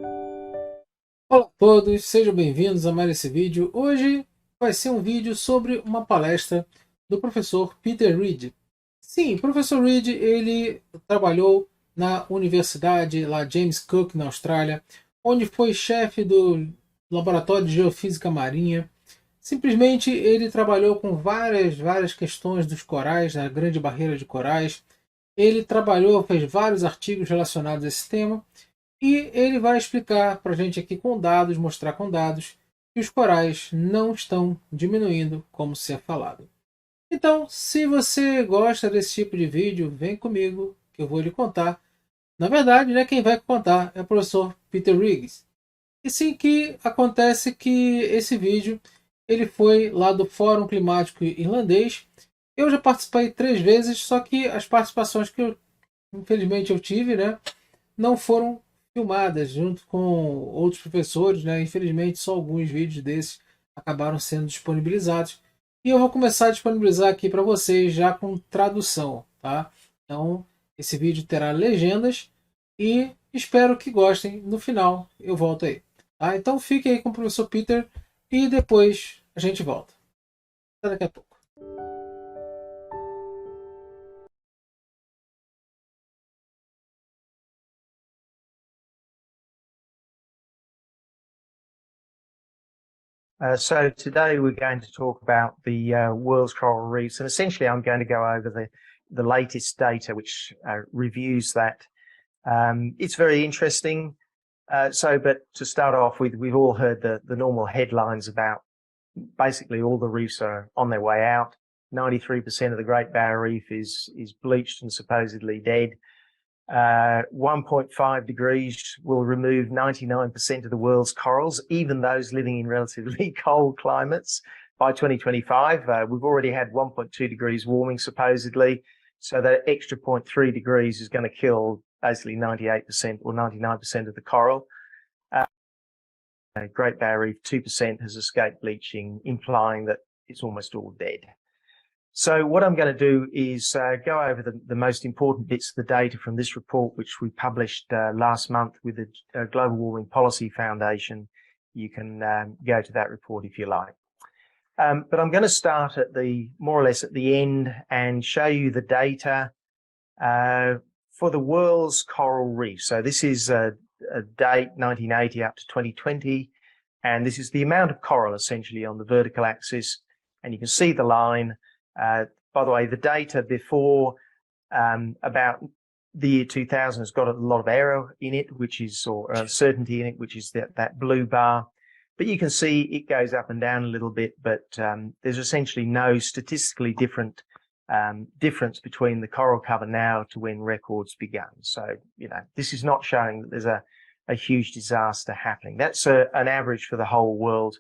Olá a todos, sejam bem-vindos a mais esse vídeo. Hoje vai ser um vídeo sobre uma palestra do professor Peter Reed. Sim, o professor Reed, ele trabalhou na universidade lá James Cook, na Austrália, onde foi chefe do Laboratório de Geofísica Marinha. Simplesmente ele trabalhou com várias questões dos corais, da Grande Barreira de Corais. Ele trabalhou, fez vários artigos relacionados a esse tema. E ele vai explicar para a gente aqui com dados, mostrar com dados, que os corais não estão diminuindo, como se é falado. Então, se você gosta desse tipo de vídeo, vem comigo, que eu vou lhe contar. Na verdade, né, quem vai contar é o professor Peter Riggs. E sim que acontece que esse vídeo ele foi lá do Fórum Climático Irlandês. Eu já participei 3 vezes, só que as participações que infelizmente eu tive, né, não foram filmadas junto com outros professores, né? Infelizmente, só alguns vídeos desses acabaram sendo disponibilizados. E eu vou começar a disponibilizar aqui para vocês já com tradução, tá? Então, esse vídeo terá legendas e espero que gostem. No final, eu volto aí. Tá? Então, fique aí com o professor Peter e depois a gente volta. Até daqui a pouco. So today we're going to talk about the world's coral reefs, and essentially I'm going to go over the latest data which reviews that. It's very interesting. But to start off with, we've all heard the normal headlines about basically all the reefs are on their way out. 93% of the Great Barrier Reef is bleached and supposedly dead. 1.5 degrees will remove 99% of the world's corals, even those living in relatively cold climates, by 2025. We've already had 1.2 degrees warming, supposedly. So that extra 0.3 degrees is going to kill basically 98% or 99% of the coral. Great Barrier Reef, 2% has escaped bleaching, implying that it's almost all dead. So what I'm going to do is go over the most important bits of the data from this report, which we published last month with the Global Warming Policy Foundation. You can go to that report if you like. But I'm going to start at more or less at the end and show you the data for the world's coral reef. So this is a date 1980 up to 2020, and this is the amount of coral essentially on the vertical axis, and you can see the line. By the way, the data before about the year 2000 has got a lot of error in it, or uncertainty in it, which is that blue bar. But you can see it goes up and down a little bit, but there's essentially no statistically different difference between the coral cover now to when records began. So, this is not showing that there's a huge disaster happening. That's an average for the whole world.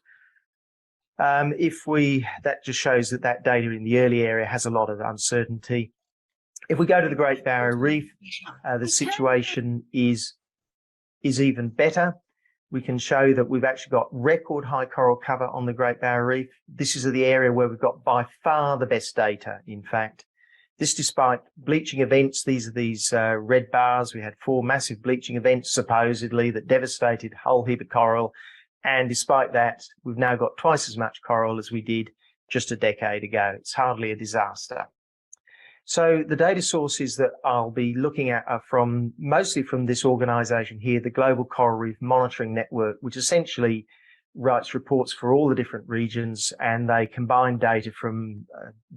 That just shows that data in the early area has a lot of uncertainty. If we go to the Great Barrier Reef, the situation is even better. We can show that we've actually got record high coral cover on the Great Barrier Reef. This is the area where we've got by far the best data, in fact. This despite bleaching events. These are these red bars. We had 4 massive bleaching events, supposedly, that devastated a whole heap of coral. And despite that, we've now got twice as much coral as we did just a decade ago. It's hardly a disaster. So the data sources that I'll be looking at are mostly from this organization here, the Global Coral Reef Monitoring Network, which essentially writes reports for all the different regions, and they combine data from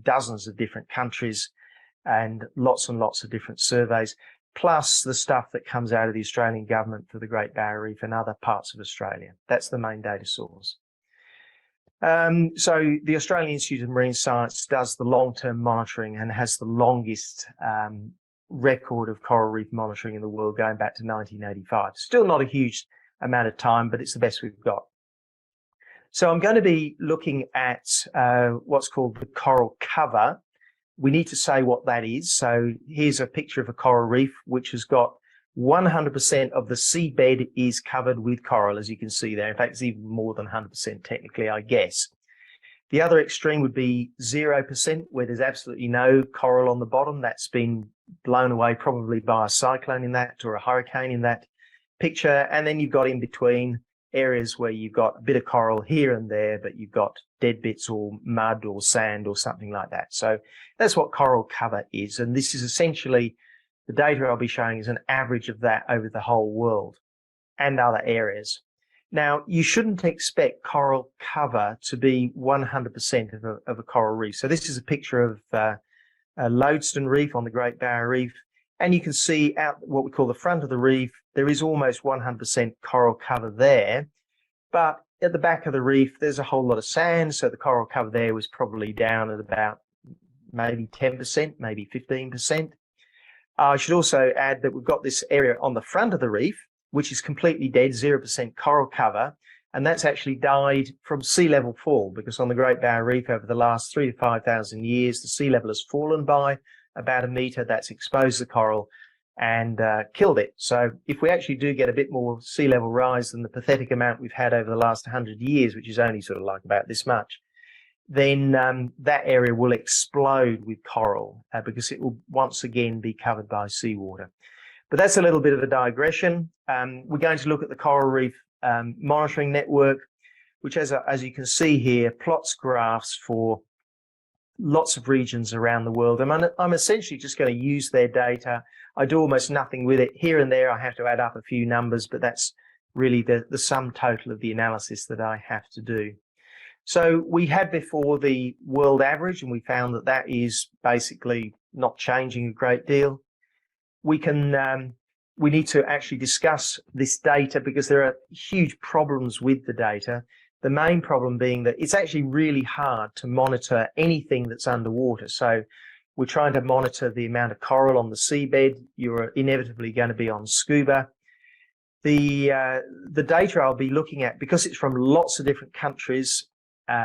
dozens of different countries and lots of different surveys, plus the stuff that comes out of the Australian government for the Great Barrier Reef and other parts of Australia. That's the main data source. So the Australian Institute of Marine Science does the long-term monitoring and has the longest record of coral reef monitoring in the world, going back to 1985. Still not a huge amount of time, but it's the best we've got. So I'm going to be looking at what's called the coral cover. We need to say what that is. So here's a picture of a coral reef, which has got 100% of the seabed is covered with coral, as you can see there. In fact, it's even more than 100% technically, I guess. The other extreme would be 0%, where there's absolutely no coral on the bottom. That's been blown away probably by a cyclone in that, or a hurricane in that picture, and then you've got in between areas where you've got a bit of coral here and there, but you've got dead bits or mud or sand or something like that. So that's what coral cover is. And this is essentially the data I'll be showing is an average of that over the whole world and other areas. Now, you shouldn't expect coral cover to be 100% of a coral reef. So this is a picture of a lodestone reef on the Great Barrier Reef. And you can see out what we call the front of the reef, there is almost 100% coral cover there. But at the back of the reef, there's a whole lot of sand. So the coral cover there was probably down at about maybe 10%, maybe 15%. I should also add that we've got this area on the front of the reef, which is completely dead, 0% coral cover. And that's actually died from sea level fall, because on the Great Barrier Reef over the last 3,000 to 5,000 years, the sea level has fallen by about 1 metre. That's exposed the coral and killed it. So if we actually do get a bit more sea level rise than the pathetic amount we've had over the last 100 years, which is only sort of like about this much, then that area will explode with coral because it will once again be covered by seawater. But that's a little bit of a digression. We're going to look at the Coral Reef Monitoring Network, which as you can see here, plots graphs for lots of regions around the world. I'm essentially just going to use their data. I do almost nothing with it. Here and there I have to add up a few numbers, but that's really the sum total of the analysis that I have to do. So we had before the world average, and we found that that is basically not changing a great deal. We need to actually discuss this data because there are huge problems with the data. The main problem being that it's actually really hard to monitor anything that's underwater. So we're trying to monitor the amount of coral on the seabed. You're inevitably going to be on scuba. The data I'll be looking at, because it's from lots of different countries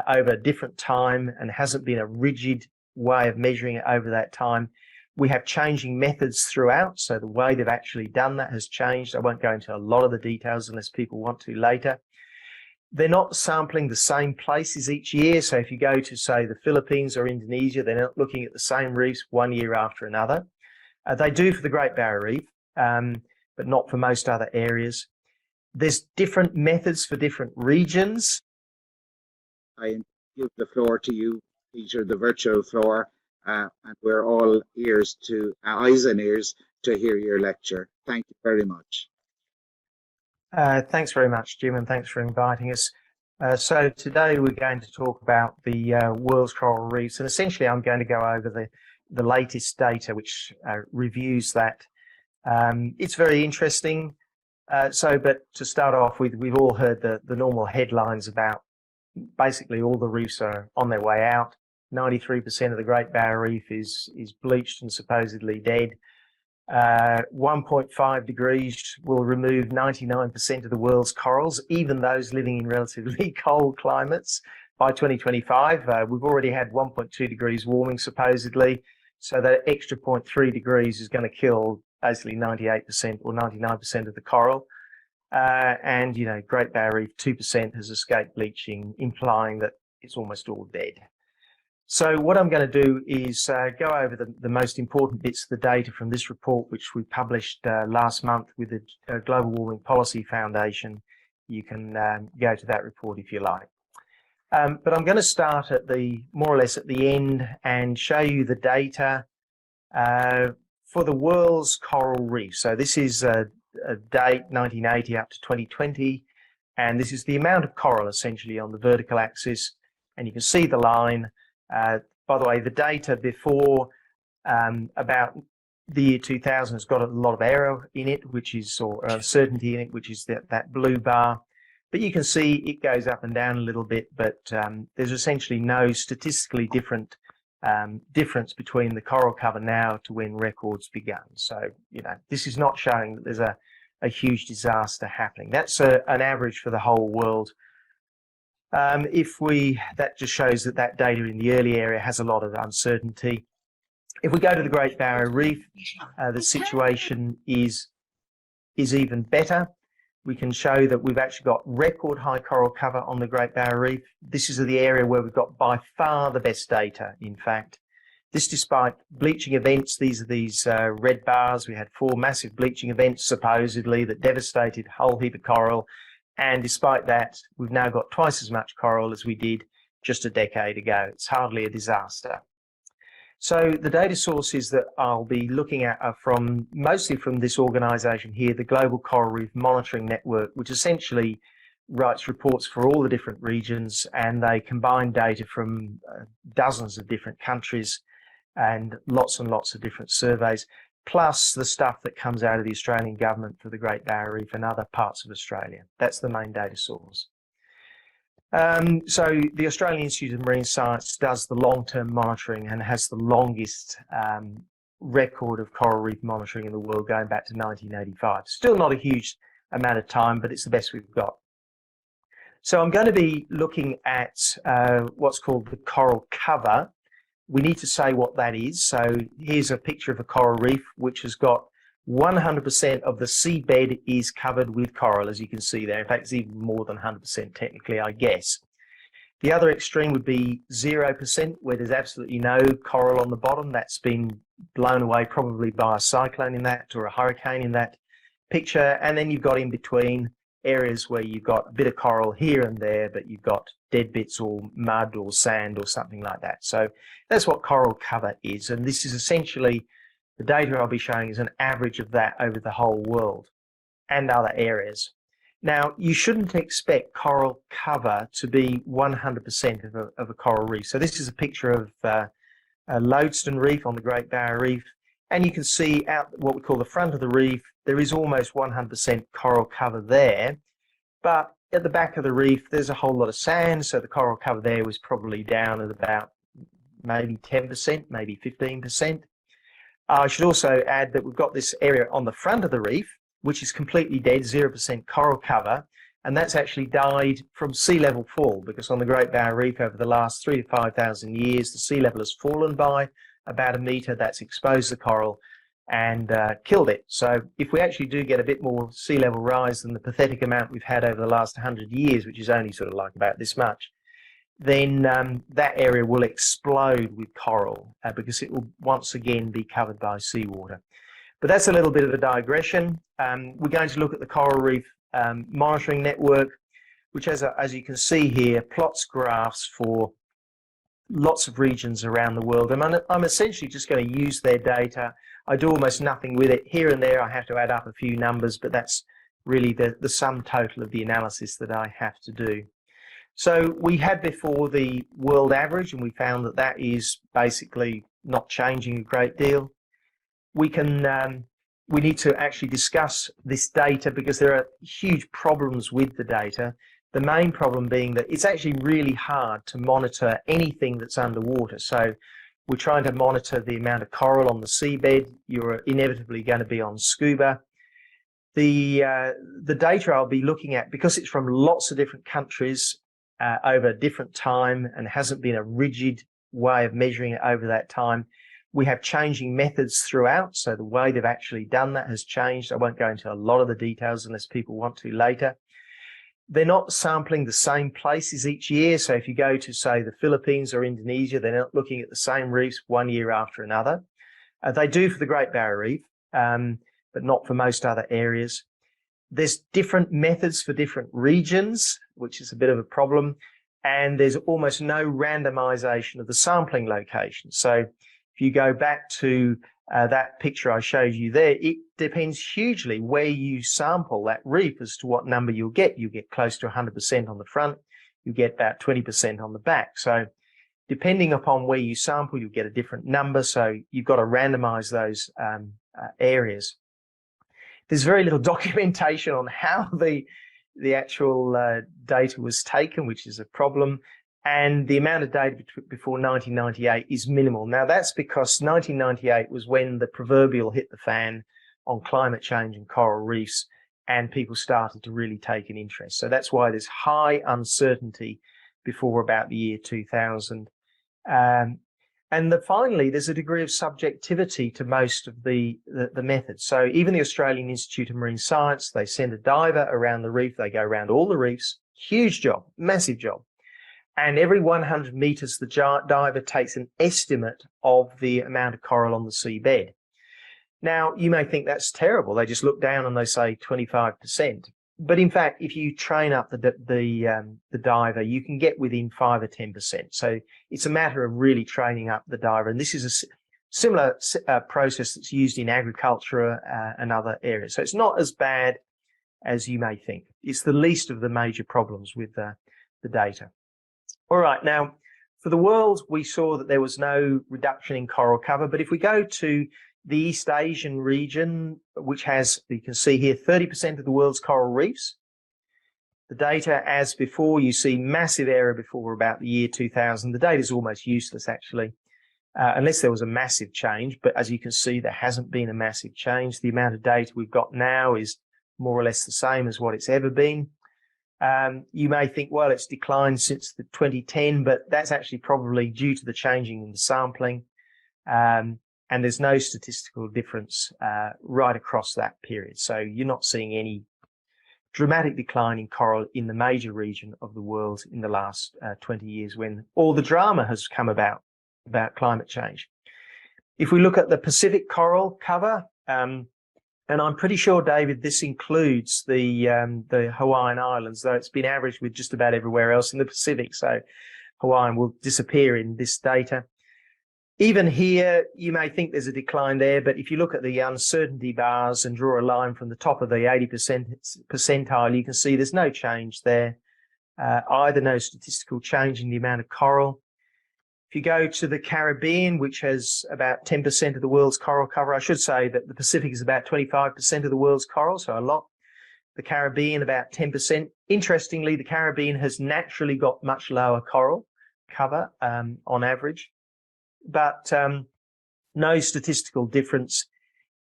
over a different time and hasn't been a rigid way of measuring it over that time, we have changing methods throughout. So the way they've actually done that has changed. I won't go into a lot of the details unless people want to later. They're not sampling the same places each year. So if you go to, say, the Philippines or Indonesia, they're not looking at the same reefs one year after another. They do for the Great Barrier Reef, but not for most other areas. There's different methods for different regions. I give the floor to you, Peter, the virtual floor, and we're all eyes and ears to hear your lecture. Thank you very much. Thanks very much, Jim, and thanks for inviting us. So today we're going to talk about the world's coral reefs, and essentially I'm going to go over the latest data which reviews that. It's very interesting. But to start off with, we've all heard the normal headlines about basically all the reefs are on their way out. 93% of the Great Barrier Reef is bleached and supposedly dead. 1.5 degrees will remove 99% of the world's corals, even those living in relatively cold climates, by 2025. We've already had 1.2 degrees warming supposedly, so that extra 0.3 degrees is going to kill basically 98% or 99% of the coral. And, you know, Great Barrier Reef, 2% has escaped bleaching, implying that it's almost all dead. So what I'm going to do is go over the most important bits of the data from this report, which we published last month with the Global Warming Policy Foundation. You can go to that report if you like. But I'm going to start at more or less at the end and show you the data for the world's coral reef. So this is a date 1980 up to 2020, and this is the amount of coral essentially on the vertical axis, and you can see the line. By the way, the data before about the year 2000 has got a lot of error in it, or uncertainty in it, which is that blue bar. But you can see it goes up and down a little bit, but there's essentially no statistically different difference between the coral cover now to when records began. So, you know, this is not showing that there's a huge disaster happening. That's an average for the whole world. That just shows that data in the early area has a lot of uncertainty. If we go to the Great Barrier Reef, the situation is even better. We can show that we've actually got record high coral cover on the Great Barrier Reef. This is the area where we've got by far the best data, in fact. This despite bleaching events. These are these red bars. We had 4 massive bleaching events, supposedly, that devastated a whole heap of coral. And despite that, we've now got twice as much coral as we did just a decade ago. It's hardly a disaster. So the data sources that I'll be looking at are mostly from this organisation here, the Global Coral Reef Monitoring Network, which essentially writes reports for all the different regions, and they combine data from dozens of different countries and lots of different surveys, plus the stuff that comes out of the Australian government for the Great Barrier Reef and other parts of Australia. That's the main data source. So the Australian Institute of Marine Science does the long-term monitoring and has the longest record of coral reef monitoring in the world, going back to 1985. Still not a huge amount of time, but it's the best we've got. So I'm going to be looking at what's called the coral cover. We need to say what that is. So here's a picture of a coral reef which has got 100% of the seabed is covered with coral, as you can see there. In fact, it's even more than 100% technically, I guess. The other extreme would be 0%, where there's absolutely no coral on the bottom. That's been blown away probably by a cyclone in that, or a hurricane in that picture. And then you've got in between areas where you've got a bit of coral here and there, but you've got dead bits or mud or sand or something like that. So that's what coral cover is. And this is essentially the data I'll be showing is an average of that over the whole world and other areas. Now, you shouldn't expect coral cover to be 100% of a coral reef. So this is a picture of Lodestone Reef on the Great Barrier Reef. And you can see out what we call the front of the reef, there is almost 100% coral cover there. But at the back of the reef, there's a whole lot of sand. So the coral cover there was probably down at about maybe 10%, maybe 15%. I should also add that we've got this area on the front of the reef, which is completely dead, 0% coral cover. And that's actually died from sea level fall, because on the Great Barrier Reef over the last 3,000 to 5,000 years, the sea level has fallen by about 1 metre. That's exposed the coral and killed it. So if we actually do get a bit more sea level rise than the pathetic amount we've had over the last 100 years, which is only sort of like about this much, then that area will explode with coral because it will once again be covered by seawater. But that's a little bit of a digression. We're going to look at the Coral Reef Monitoring Network, which as you can see here, plots graphs for lots of regions around the world. And I'm essentially just going to use their data. I do almost nothing with it. Here and there I have to add up a few numbers, but that's really the sum total of the analysis that I have to do. So we had before the world average, and we found that that is basically not changing a great deal. We need to actually discuss this data because there are huge problems with the data. The main problem being that it's actually really hard to monitor anything that's underwater. So we're trying to monitor the amount of coral on the seabed. You're inevitably going to be on scuba. The data I'll be looking at, because it's from lots of different countries over a different time and hasn't been a rigid way of measuring it over that time, we have changing methods throughout. So the way they've actually done that has changed. I won't go into a lot of the details unless people want to later. They're not sampling the same places each year. So if you go to, say, the Philippines or Indonesia, they're not looking at the same reefs one year after another. They do for the Great Barrier Reef, but not for most other areas. There's different methods for different regions, which is a bit of a problem. And there's almost no randomization of the sampling locations. So if you go back to that picture I showed you there, it depends hugely where you sample that reef as to what number you'll get. You get close to 100% on the front, you get about 20% on the back. So depending upon where you sample, you'll get a different number. So you've got to randomize those areas. There's very little documentation on how the actual data was taken, which is a problem. And the amount of data before 1998 is minimal. Now, that's because 1998 was when the proverbial hit the fan on climate change and coral reefs, and people started to really take an interest. So that's why there's high uncertainty before about the year 2000. And finally, there's a degree of subjectivity to most of the methods. So even the Australian Institute of Marine Science, they send a diver around the reef. They go around all the reefs. Huge job, massive job. And every 100 meters, the diver takes an estimate of the amount of coral on the seabed. Now, you may think that's terrible. They just look down and they say 25%. But in fact, if you train up the diver, you can get within 5 or 10%. So it's a matter of really training up the diver. And this is a similar process that's used in agriculture and other areas. So it's not as bad as you may think. It's the least of the major problems with the data. All right, now for the world, we saw that there was no reduction in coral cover. But if we go to the East Asian region, which has, you can see here, 30% of the world's coral reefs, the data as before, you see massive error before about the year 2000. The data is almost useless, actually, unless there was a massive change. But as you can see, there hasn't been a massive change. The amount of data we've got now is more or less the same as what it's ever been. You may think, well, it's declined since the 2010, but that's actually probably due to the changing in the sampling. And there's no statistical difference right across that period. So you're not seeing any dramatic decline in coral in the major region of the world in the last 20 years when all the drama has come about climate change. If we look at the Pacific coral cover, and I'm pretty sure, David, this includes the Hawaiian Islands, though it's been averaged with just about everywhere else in the Pacific. So Hawaiian will disappear in this data. Even here, you may think there's a decline there, but if you look at the uncertainty bars and draw a line from the top of the 80% percentile, you can see there's no change there, either no statistical change in the amount of coral. If you go to the Caribbean, which has about 10% of the world's coral cover, I should say that the Pacific is about 25% of the world's coral, so a lot. The Caribbean, about 10%. Interestingly, the Caribbean has naturally got much lower coral cover on average, but no statistical difference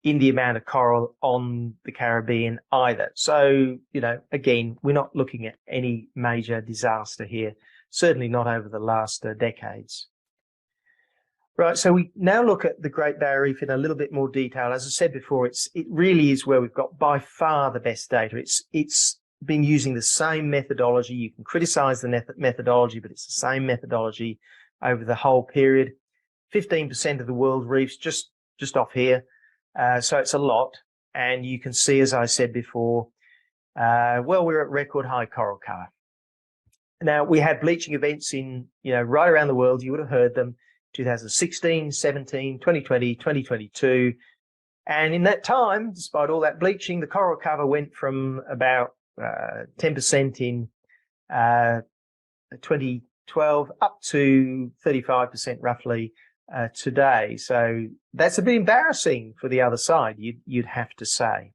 in the amount of coral on the Caribbean either. So, you know, again, we're not looking at any major disaster here, certainly not over the last decades. Right, so we now look at the Great Barrier Reef in a little bit more detail. As I said before, it really is where we've got by far the best data. It's been using the same methodology. You can criticize the methodology, but it's the same methodology over the whole period. 15% of the world reefs just off here. So it's a lot. And you can see, as I said before, well, we're at record high coral cover. Now, we had bleaching events in, right around the world. You would have heard them. 2016, 17, 2020, 2022. And in that time, despite all that bleaching, the coral cover went from about 10% in 2012 up to 35% roughly today. So that's a bit embarrassing for the other side, you'd have to say.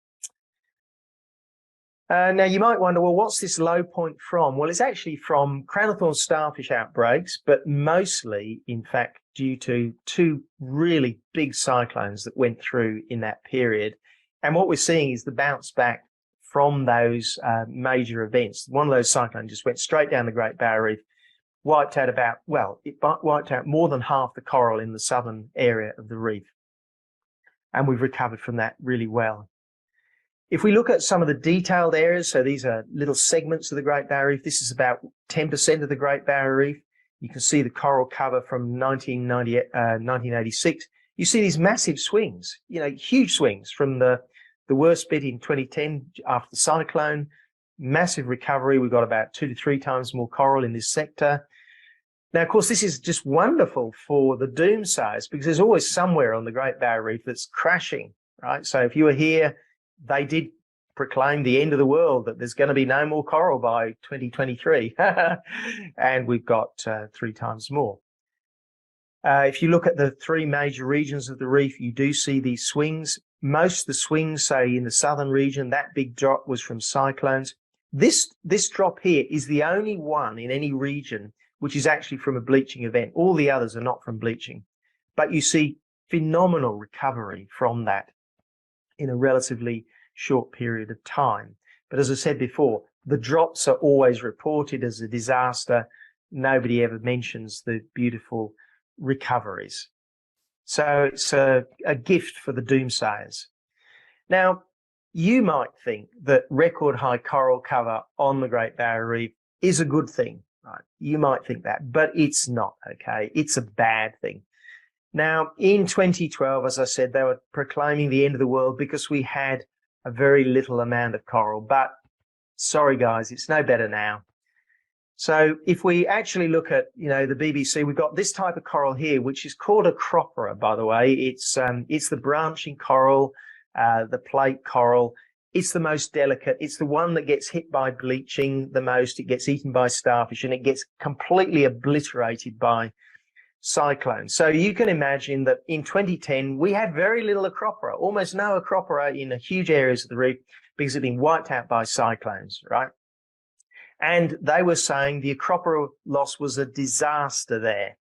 Now, you might wonder, well, what's this low point from? Well, it's actually from crown of thorn starfish outbreaks, but mostly, in fact, due to two really big cyclones that went through in that period. And what we're seeing is the bounce back from those major events. One of those cyclones just went straight down the Great Barrier Reef, wiped out wiped out more than half the coral in the southern area of the reef. And we've recovered from that really well. If we look at some of the detailed areas, so these are little segments of the Great Barrier Reef. This is about 10% of the Great Barrier Reef. You can see the coral cover from 1986. You see these massive swings, huge swings from the worst bit in 2010 after the cyclone, massive recovery. We've got about 2 to 3 times more coral in this sector. Now, of course, this is just wonderful for the doomsayers because there's always somewhere on the Great Barrier Reef that's crashing, right? So if you were here, they did proclaim the end of the world, that there's going to be no more coral by 2023. And we've got 3 times more. If you look at the 3 major regions of the reef, you do see these swings. Most of the swings, say in the southern region, that big drop was from cyclones. This drop here is the only one in any region which is actually from a bleaching event. All the others are not from bleaching. But you see phenomenal recovery from that in a relatively short period of time. But as I said before, the drops are always reported as a disaster. Nobody ever mentions the beautiful recoveries. So it's a gift for the doomsayers. Now, you might think that record high coral cover on the Great Barrier Reef is a good thing. right? You might think that, but it's not, okay? It's a bad thing. Now, in 2012, as I said, they were proclaiming the end of the world because we had a very little amount of coral. But sorry, guys, it's no better now. So if we actually look at, the BBC, we've got this type of coral here, which is called a cropera, by the way. It's the branching coral, the plate coral. It's the most delicate. It's the one that gets hit by bleaching the most. It gets eaten by starfish, and it gets completely obliterated by cyclones. So you can imagine that in 2010, we had very little acropora, almost no acropora in huge areas of the reef because it had been wiped out by cyclones, right? And they were saying the acropora loss was a disaster there.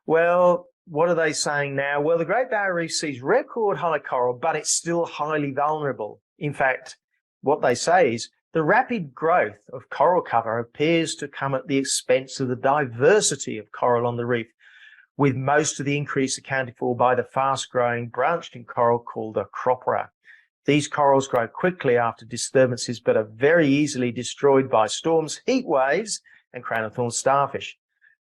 Well, what are they saying now? Well, the Great Barrier Reef sees record high coral, but it's still highly vulnerable. In fact, what they say is the rapid growth of coral cover appears to come at the expense of the diversity of coral on the reef, with most of the increase accounted for by the fast-growing branched-in coral called a cropera. These corals grow quickly after disturbances, but are very easily destroyed by storms, heat waves, and crown of thorn starfish.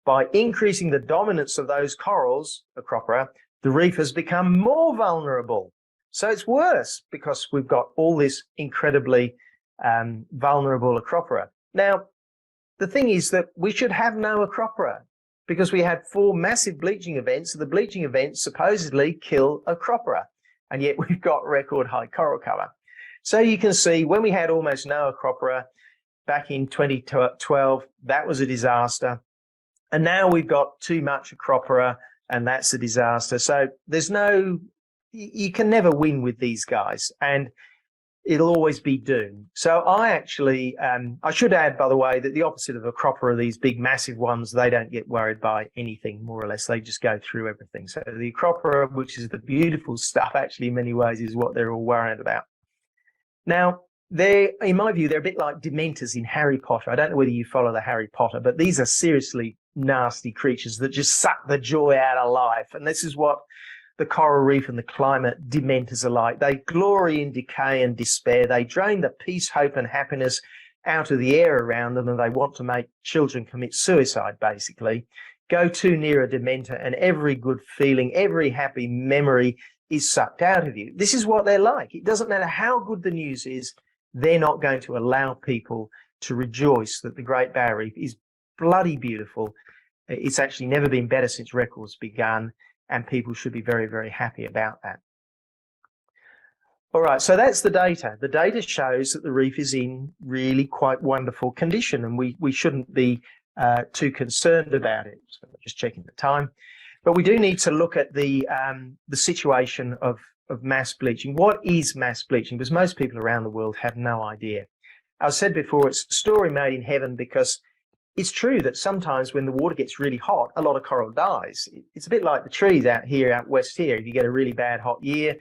By increasing the dominance of those corals, a cropera, the reef has become more vulnerable. So it's worse because we've got all this incredibly vulnerable acropora. Now, the thing is that we should have no acropora, because we had 4 massive bleaching events. The bleaching events supposedly kill acropora, and yet we've got record high coral cover. So you can see when we had almost no acropora back in 2012, that was a disaster. And now we've got too much acropora, and that's a disaster. So you can never win with these guys, and it'll always be doomed. So I should add, by the way, that the opposite of acropora, these big massive ones, they don't get worried by anything, more or less. They just go through everything. So the acropora, which is the beautiful stuff, actually in many ways is what they're all worried about. Now, in my view, they're a bit like dementors in Harry Potter. I don't know whether you follow the Harry Potter, but these are seriously nasty creatures that just suck the joy out of life. And this is what the coral reef and the climate dementors are like. They glory in decay and despair. They drain the peace, hope, and happiness out of the air around them, and they want to make children commit suicide, basically. Go too near a dementor, and every good feeling, every happy memory is sucked out of you. This is what they're like. It doesn't matter how good the news is, they're not going to allow people to rejoice that the Great Barrier Reef is bloody beautiful. It's actually never been better since records began, and people should be very, very happy about that. All right, so that's the data. The data shows that the reef is in really quite wonderful condition, and we shouldn't be too concerned about it. So just checking the time. But we do need to look at the situation of mass bleaching. What is mass bleaching? Because most people around the world have no idea. I said before, it's a story made in heaven, because it's true that sometimes when the water gets really hot, a lot of coral dies. It's a bit like the trees out west here. If you get a really bad hot year,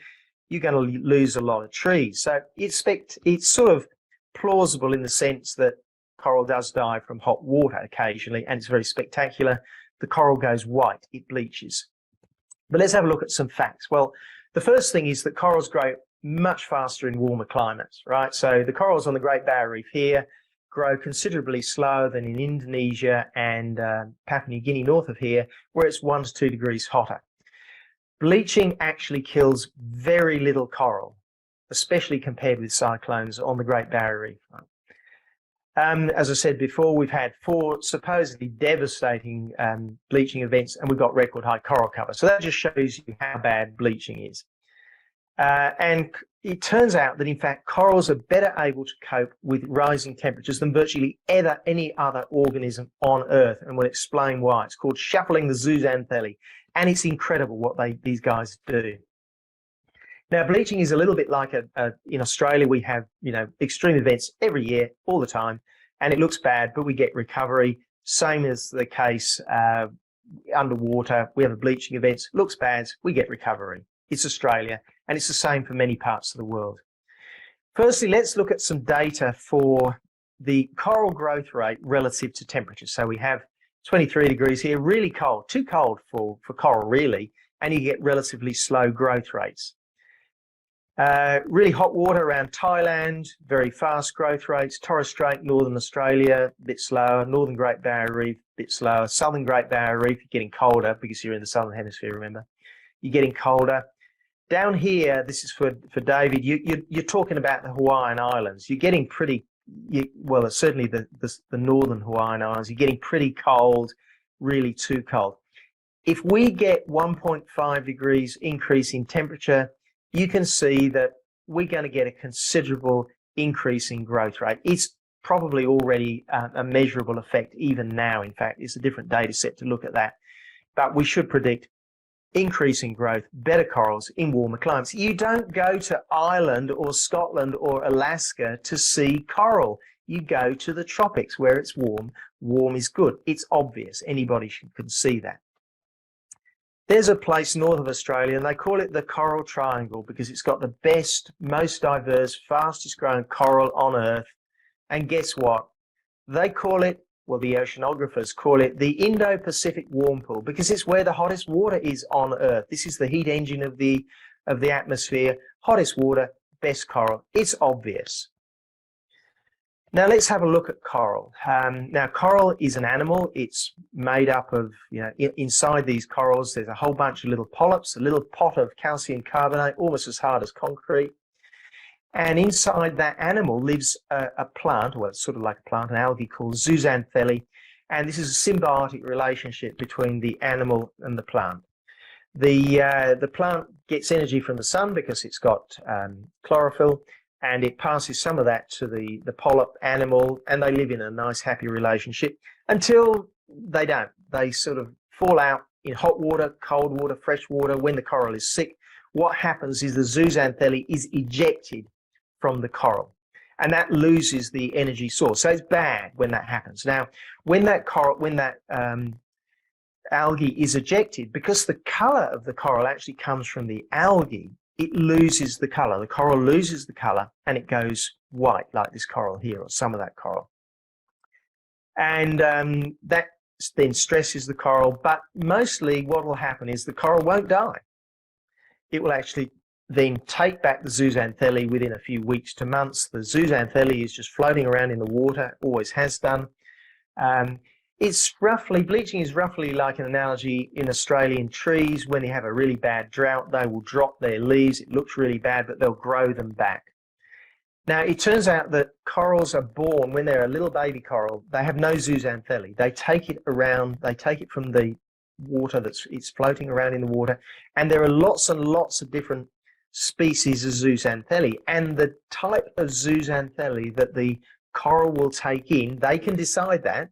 you're going to lose a lot of trees. So it's sort of plausible in the sense that coral does die from hot water occasionally, and it's very spectacular. The coral goes white, it bleaches. But let's have a look at some facts. Well, the first thing is that corals grow much faster in warmer climates, right? So the corals on the Great Barrier Reef here grow considerably slower than in Indonesia and Papua New Guinea north of here, where it's 1 to 2 degrees hotter. Bleaching actually kills very little coral, especially compared with cyclones on the Great Barrier Reef. As I said before, we've had 4 supposedly devastating bleaching events, and we've got record high coral cover. So that just shows you how bad bleaching is. And it turns out that, in fact, corals are better able to cope with rising temperatures than virtually any other organism on Earth, and we'll explain why. It's called shuffling the zooxanthellae, and it's incredible what these guys do. Now, bleaching is a little bit like in Australia, we have extreme events every year, all the time, and it looks bad, but we get recovery. Same as the case underwater, we have a bleaching event, looks bad, we get recovery. It's Australia, and it's the same for many parts of the world. Firstly, let's look at some data for the coral growth rate relative to temperature. So we have 23 degrees here, really cold, too cold for coral really, and you get relatively slow growth rates. Really hot water around Thailand, very fast growth rates. Torres Strait, Northern Australia, a bit slower. Northern Great Barrier Reef, a bit slower. Southern Great Barrier Reef, you're getting colder because you're in the Southern Hemisphere, remember. You're getting colder. Down here, this is for David, you're talking about the Hawaiian Islands. You're getting pretty, well, certainly the Northern Hawaiian Islands, you're getting pretty cold, really too cold. If we get 1.5 degrees increase in temperature, you can see that we're going to get a considerable increase in growth rate. It's probably already a measurable effect even now. In fact, it's a different data set to look at that. But we should predict increasing growth, better corals in warmer climates. You don't go to Ireland or Scotland or Alaska to see coral. You go to the tropics where it's warm. Warm is good. It's obvious. Anybody can see that. There's a place north of Australia, and they call it the Coral Triangle because it's got the best, most diverse, fastest growing coral on Earth. And guess what? They call it, well, the oceanographers call it the Indo-Pacific Warm Pool because it's where the hottest water is on Earth. This is the heat engine of the atmosphere. Hottest water, best coral. It's obvious. Now let's have a look at coral. Now coral is an animal. It's made up of, inside these corals, there's a whole bunch of little polyps, a little pot of calcium carbonate, almost as hard as concrete. And inside that animal lives a plant, well, it's sort of like a plant, an algae called zooxanthellae. And this is a symbiotic relationship between the animal and the plant. The plant gets energy from the sun because it's got chlorophyll, and it passes some of that to the polyp animal, and they live in a nice, happy relationship until they don't. They sort of fall out in hot water, cold water, fresh water. When the coral is sick, what happens is the zooxanthellae is ejected from the coral, and that loses the energy source. So it's bad when that happens. Now, when that algae is ejected, because the color of the coral actually comes from the algae, it loses the color. The coral loses the color and it goes white, like this coral here, or some of that coral. And that then stresses the coral, but mostly what will happen is the coral won't die. It will actually then take back the zooxanthellae within a few weeks to months. The zooxanthellae is just floating around in the water, always has done. Bleaching is roughly like an analogy in Australian trees. When they have a really bad drought, they will drop their leaves. It looks really bad, but they'll grow them back. Now, it turns out that corals are born, when they're a little baby coral, they have no zooxanthellae. They take it around, they take it from the water it's floating around in the water, and there are lots and lots of different species of zooxanthellae, and the type of zooxanthellae that the coral will take in, they can decide that.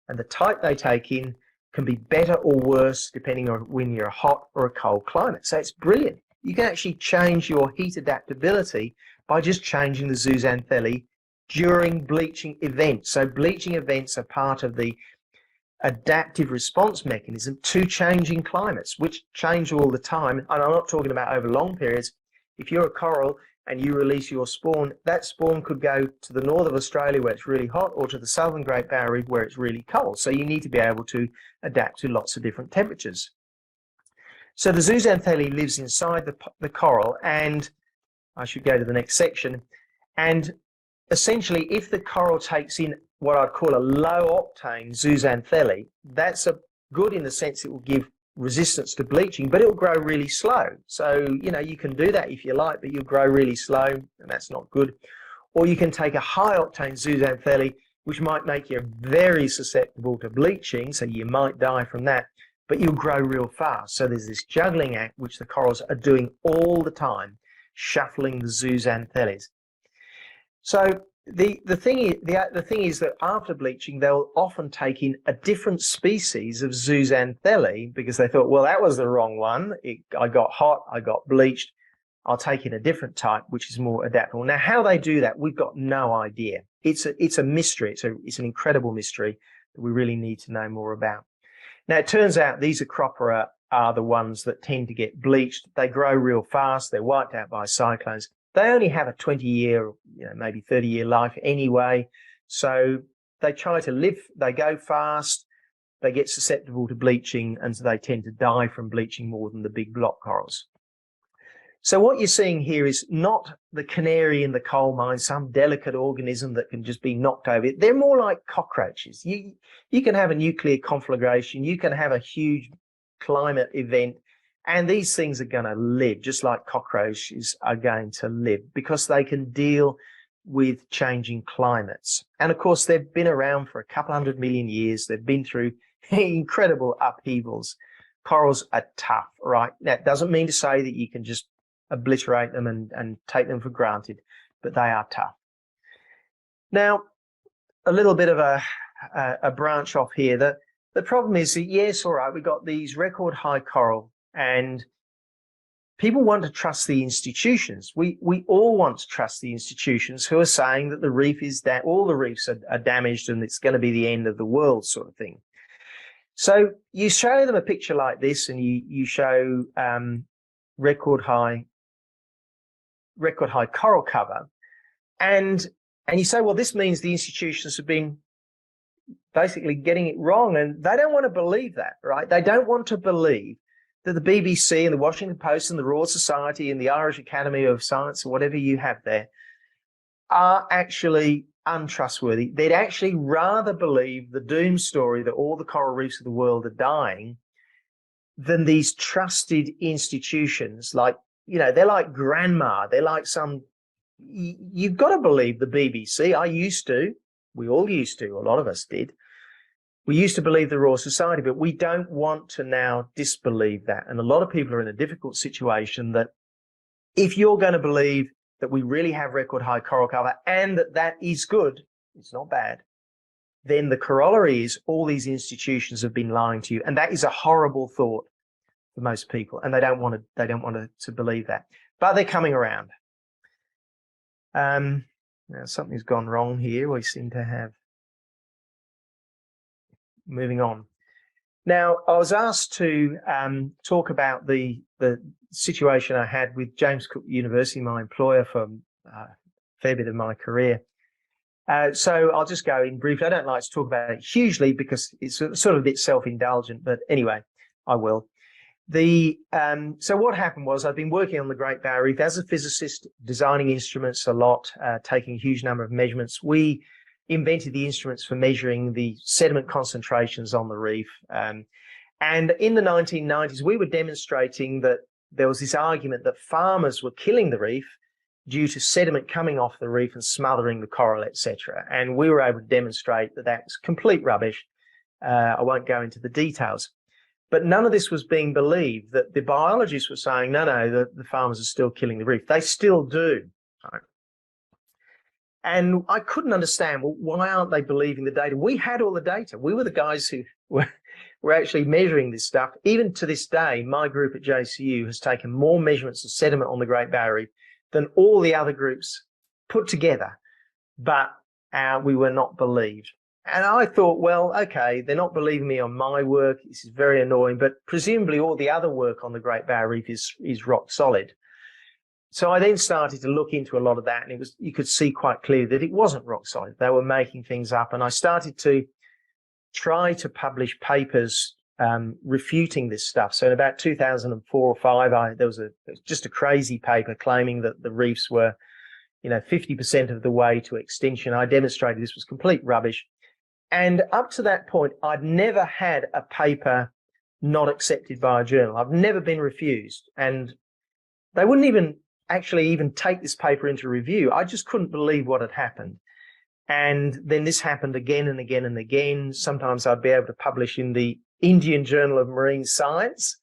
And the type they take in can be better or worse depending on when you're a hot or a cold climate. So it's brilliant. You can actually change your heat adaptability by just changing the zooxanthellae during bleaching events. So bleaching events are part of the adaptive response mechanism to changing climates, which change all the time. And I'm not talking about over long periods. If you're a coral and you release your spawn, that spawn could go to the north of Australia where it's really hot, or to the southern Great Barrier Reef where it's really cold. So you need to be able to adapt to lots of different temperatures. So the zooxanthellae lives inside the coral, and I should go to the next section. And essentially, if the coral takes in what I'd call a low octane zooxanthellae, that's good in the sense it will give resistance to bleaching, but it'll grow really slow. So, you can do that if you like, but you'll grow really slow, and that's not good. Or you can take a high octane zooxanthellae, which might make you very susceptible to bleaching, so you might die from that, but you'll grow real fast. So there's this juggling act which the corals are doing all the time, shuffling the zooxanthellae. So the thing is that after bleaching, they'll often take in a different species of zooxanthellae because they thought, well, that was the wrong one. I got hot, I got bleached. I'll take in a different type, which is more adaptable. Now, how they do that, we've got no idea. It's a mystery. It's an incredible mystery that we really need to know more about. Now, it turns out these Acropora are the ones that tend to get bleached. They grow real fast. They're wiped out by cyclones. They only have a 20-year, maybe 30-year life anyway. So they try to live, they go fast, they get susceptible to bleaching, and so they tend to die from bleaching more than the big block corals. So what you're seeing here is not the canary in the coal mine, some delicate organism that can just be knocked over. They're more like cockroaches. You can have a nuclear conflagration, you can have a huge climate event, and these things are going to live just like cockroaches are going to live, because they can deal with changing climates. And of course, they've been around for a couple 100 million years. They've been through incredible upheavals. Corals are tough, right? That doesn't mean to say that you can just obliterate them and take them for granted, but they are tough. Now, a little bit of a branch off here. The problem is that, yes, all right, we've got these record high coral, and people want to trust the institutions. We all want to trust the institutions who are saying that the reef is that all the reefs are damaged and it's going to be the end of the world, sort of thing. So you show them a picture like this, and you show record high coral cover, and you say, well, this means the institutions have been basically getting it wrong, and they don't want to believe that, right? They don't want to believe that the BBC and the Washington Post and the Royal Society and the Irish Academy of Science, or whatever you have there, are actually untrustworthy. They'd actually rather believe the doom story that all the coral reefs of the world are dying than these trusted institutions. Like, you know, they're like grandma. They're like some, you've got to believe the BBC. I used to. We all used to. A lot of us did. We used to believe the Royal Society, but we don't want to now disbelieve that. And a lot of people are in a difficult situation that if you're going to believe that we really have record high coral cover and that is good, it's not bad, then the corollary is all these institutions have been lying to you. And that is a horrible thought for most people. And they don't want to believe that, but they're coming around. Now something's gone wrong here. We seem to have, moving on. Now, I was asked to talk about the situation I had with James Cook University, my employer for a fair bit of my career. So I'll just go in briefly. I don't like to talk about it hugely because it's sort of a bit self-indulgent, but anyway, I will. So what happened was I've been working on the Great Barrier Reef as a physicist, designing instruments a lot, taking a huge number of measurements. We invented the instruments for measuring the sediment concentrations on the reef. And in the 1990s, we were demonstrating that there was this argument that farmers were killing the reef due to sediment coming off the reef and smothering the coral, etc. And we were able to demonstrate that that was complete rubbish. I won't go into the details. But none of this was being believed, that the biologists were saying, no, the farmers are still killing the reef. They still do. Right? And I couldn't understand, well, why aren't they believing the data? We had all the data. We were the guys who were actually measuring this stuff. Even to this day, my group at JCU has taken more measurements of sediment on the Great Barrier Reef than all the other groups put together. But we were not believed. And I thought, well, okay, they're not believing me on my work. This is very annoying, but presumably all the other work on the Great Barrier Reef is rock solid. So I then started to look into a lot of that, and you could see quite clearly that it wasn't rock solid. They were making things up, and I started to try to publish papers refuting this stuff. So in about 2004 or 5, there was just a crazy paper claiming that the reefs were, 50% of the way to extinction. I demonstrated this was complete rubbish. And up to that point, I'd never had a paper not accepted by a journal. I've never been refused. And they wouldn't even take this paper into review. I just couldn't believe what had happened. And then this happened again and again and again. Sometimes I'd be able to publish in the Indian Journal of Marine Science,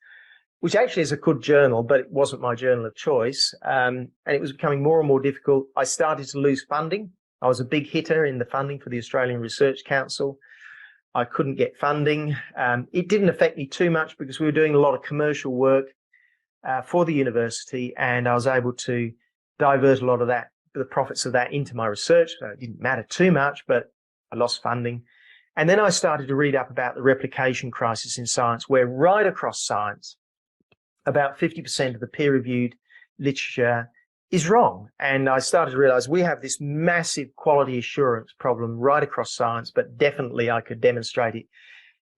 which actually is a good journal, but it wasn't my journal of choice. And it was becoming more and more difficult. I started to lose funding. I was a big hitter in the funding for the Australian Research Council. I couldn't get funding. It didn't affect me too much because we were doing a lot of commercial work for the university, and I was able to divert a lot of that, the profits of that, into my research. So it didn't matter too much, but I lost funding. And then I started to read up about the replication crisis in science, where right across science, about 50% of the peer-reviewed literature is wrong. And I started to realize we have this massive quality assurance problem right across science, but definitely I could demonstrate it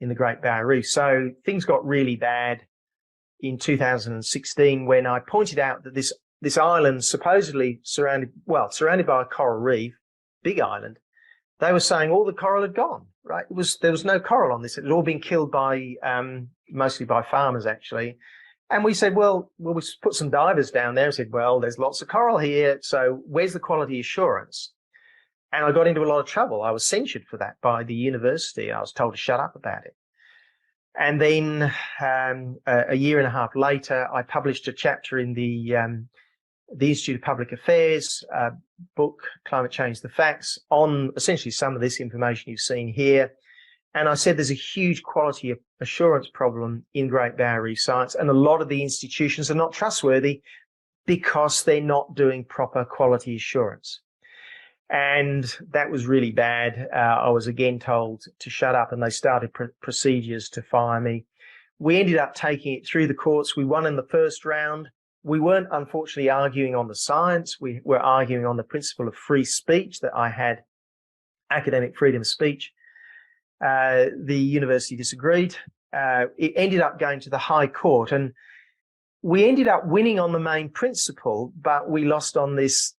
in the Great Barrier Reef. So things got really bad. in 2016 when I pointed out that this island, supposedly surrounded by a coral reef, big island, they were saying all the coral had gone, right? There was no coral on this. It had all been killed by, mostly by farmers, actually. And we said, well, we put some divers down there and said, well, there's lots of coral here. So where's the quality assurance? And I got into a lot of trouble. I was censured for that by the university. I was told to shut up about it. And then a year and a half later, I published a chapter in the Institute of Public Affairs book, Climate Change, the Facts, on essentially some of this information you've seen here. And I said there's a huge quality assurance problem in Great Barrier Reef science, and a lot of the institutions are not trustworthy because they're not doing proper quality assurance. And that was really bad. I was again told to shut up, and they started procedures to fire me. We ended up taking it through the courts. We won in the first round. We weren't, unfortunately, arguing on the science. We were arguing on the principle of free speech, that I had academic freedom of speech. The university disagreed. It ended up going to the High Court, and we ended up winning on the main principle, but we lost on this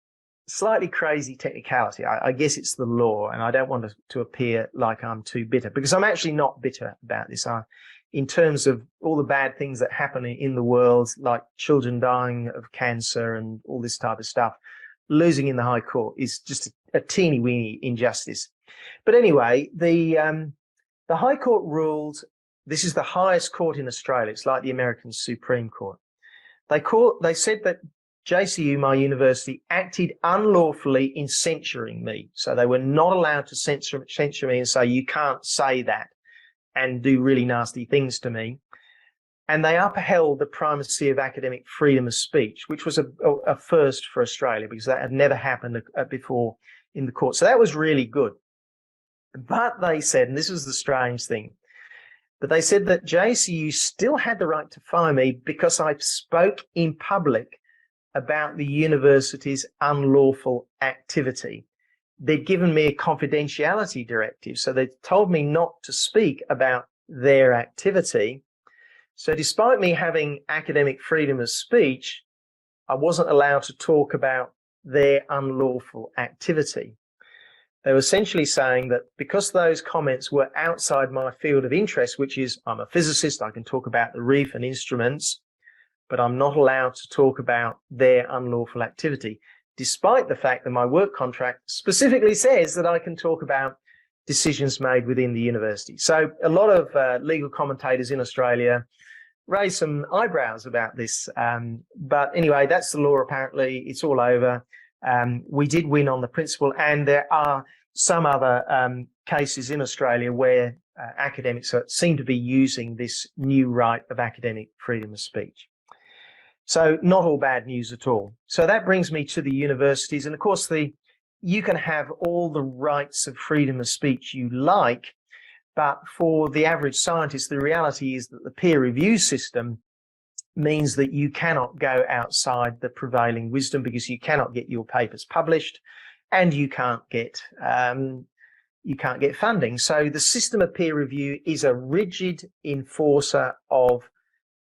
slightly crazy technicality. I guess it's the law, and I don't want to appear like I'm too bitter, because I'm actually not bitter about this. In terms of all the bad things that happen in the world, like children dying of cancer and all this type of stuff, losing in the High Court is just a teeny weeny injustice. But anyway, the High Court ruled, this is the highest court in Australia. It's like the American Supreme Court. They said that JCU, my university, acted unlawfully in censuring me. So they were not allowed to censure me and say, you can't say that, and do really nasty things to me. And they upheld the primacy of academic freedom of speech, which was a first for Australia, because that had never happened before in the court. So that was really good. But they said, and this was the strange thing, but they said that JCU still had the right to fire me because I spoke in public about the university's unlawful activity. They'd given me a confidentiality directive, so they told me not to speak about their activity. So despite me having academic freedom of speech, I wasn't allowed to talk about their unlawful activity. They were essentially saying that because those comments were outside my field of interest, which is I'm a physicist, I can talk about the reef and instruments, but I'm not allowed to talk about their unlawful activity, despite the fact that my work contract specifically says that I can talk about decisions made within the university. So a lot of legal commentators in Australia raised some eyebrows about this. But anyway, that's the law apparently. It's all over. We did win on the principle, and there are some other cases in Australia where academics seem to be using this new right of academic freedom of speech. So not all bad news at all. So that brings me to the universities. And of course, you can have all the rights of freedom of speech you like, but for the average scientist, the reality is that the peer review system means that you cannot go outside the prevailing wisdom, because you cannot get your papers published, and you can't get funding. So the system of peer review is a rigid enforcer of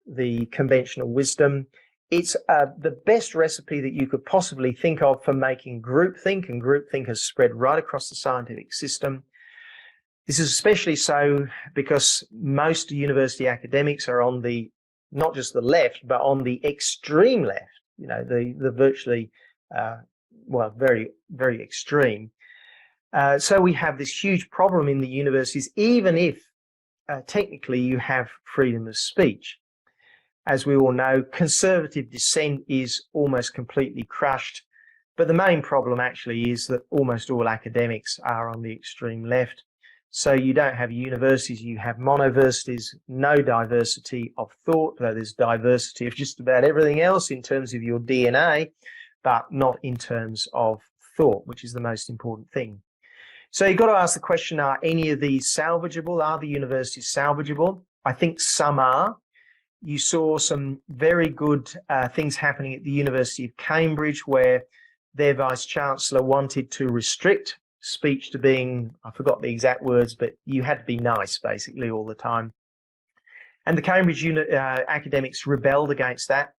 the conventional wisdom. It's the best recipe that you could possibly think of for making groupthink, and groupthink has spread right across the scientific system. This is especially so because most university academics are on the, not just the left, but on the extreme left, you know, the virtually, very, very extreme. So we have this huge problem in the universities, even if technically you have freedom of speech. As we all know, conservative dissent is almost completely crushed. But the main problem actually is that almost all academics are on the extreme left. So you don't have universities, you have monoversities, no diversity of thought, though there's diversity of just about everything else in terms of your DNA, but not in terms of thought, which is the most important thing. So you've got to ask the question, are any of these salvageable? Are the universities salvageable? I think some are. You saw some very good things happening at the University of Cambridge, where their Vice-Chancellor wanted to restrict speech to being, I forgot the exact words, but you had to be nice basically all the time. And the Cambridge academics rebelled against that.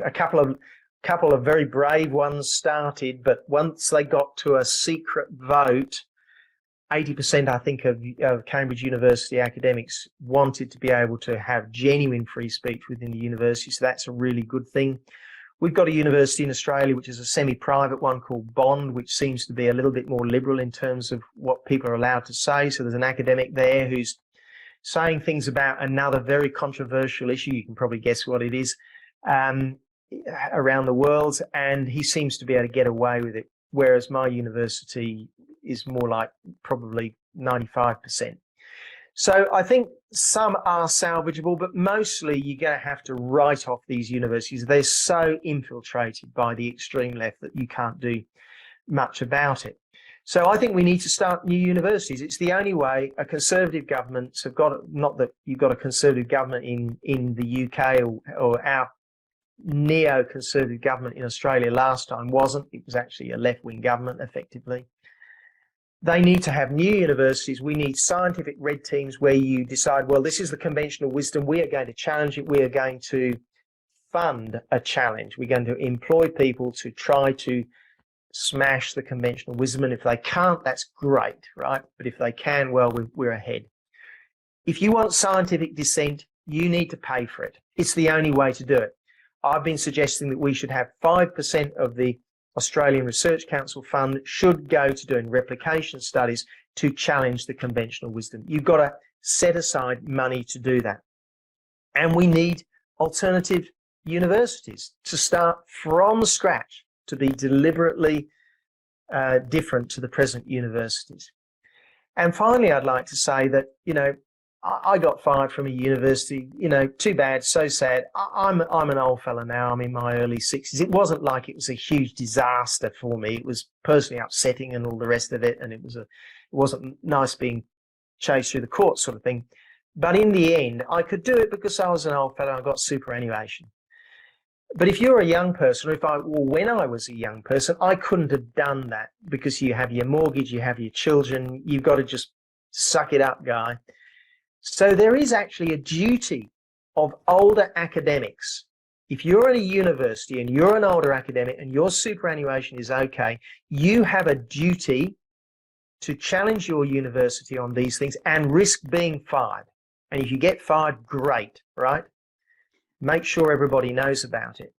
A couple of very brave ones started, but once they got to a secret vote, 80%, I think, of Cambridge University academics wanted to be able to have genuine free speech within the university. So that's a really good thing. We've got a university in Australia, which is a semi-private one called Bond, which seems to be a little bit more liberal in terms of what people are allowed to say. So there's an academic there who's saying things about another very controversial issue. You can probably guess what it is, around the world. And he seems to be able to get away with it. Whereas my university is more like probably 95%. So I think some are salvageable, but mostly you're going to have to write off these universities. They're so infiltrated by the extreme left that you can't do much about it. So I think we need to start new universities. It's the only way. A conservative governments have got, not that you've got a conservative government in the UK or our neo-conservative government in Australia last time wasn't. It was actually a left-wing government, effectively. They need to have new universities. We need scientific red teams where you decide, well, this is the conventional wisdom. We are going to challenge it. We are going to fund a challenge. We're going to employ people to try to smash the conventional wisdom. And if they can't, that's great, right? But if they can, well, we're ahead. If you want scientific dissent, you need to pay for it. It's the only way to do it. I've been suggesting that we should have 5% of the Australian Research Council fund should go to doing replication studies to challenge the conventional wisdom. You've got to set aside money to do that. And we need alternative universities to start from scratch, to be deliberately different to the present universities. And finally, I'd like to say that, you know, I got fired from a university, you know, too bad, so sad. I'm an old fella now. I'm in my early 60s. It wasn't like it was a huge disaster for me. It was personally upsetting and all the rest of it. And it wasn't nice being chased through the courts sort of thing. But in the end, I could do it because I was an old fella. I got superannuation. But if you're a young person, or when I was a young person, I couldn't have done that because you have your mortgage, you have your children. You've got to just suck it up, guy. So there is actually a duty of older academics. If you're at a university and you're an older academic and your superannuation is okay, you have a duty to challenge your university on these things and risk being fired. And if you get fired, great, right? Make sure everybody knows about it.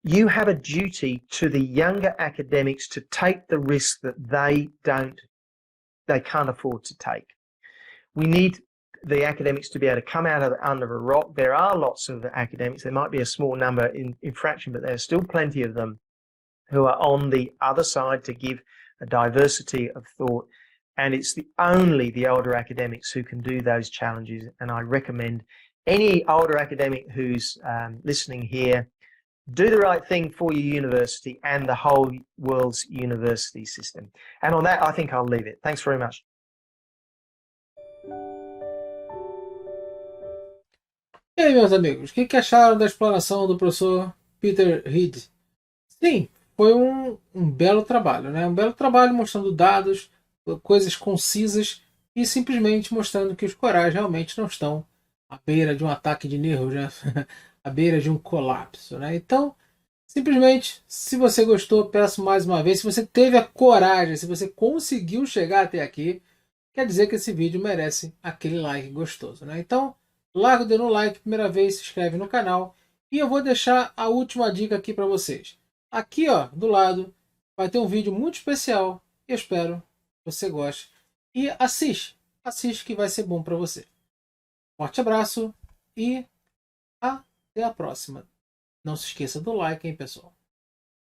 You have a duty to the younger academics to take the risk that they can't afford to take. We need the academics to be able to come out of under a rock. There are lots of academics. There might be a small number in fraction, but there are still plenty of them who are on the other side to give a diversity of thought. And it's only the older academics who can do those challenges. And I recommend any older academic who's listening here, do the right thing for your university and the whole world's university system. And on that, I think I'll leave it. Thanks very much. E aí, meus amigos, o que acharam da explanação do professor Peter Reed? Sim, foi um belo trabalho, né? Um belo trabalho mostrando dados, coisas concisas e simplesmente mostrando que os corais realmente não estão à beira de um ataque de nervos, né? À beira de um colapso, né? Então, simplesmente, se você gostou, peço mais uma vez, se você teve a coragem, se você conseguiu chegar até aqui, quer dizer que esse vídeo merece aquele like gostoso, né? Então, larga o dedo no like, primeira vez, se inscreve no canal. E eu vou deixar a última dica aqui para vocês. Aqui, ó, do lado, vai ter um vídeo muito especial. Eu espero que você goste. E assiste que vai ser bom para você. Forte abraço e até a próxima. Não se esqueça do like, hein, pessoal.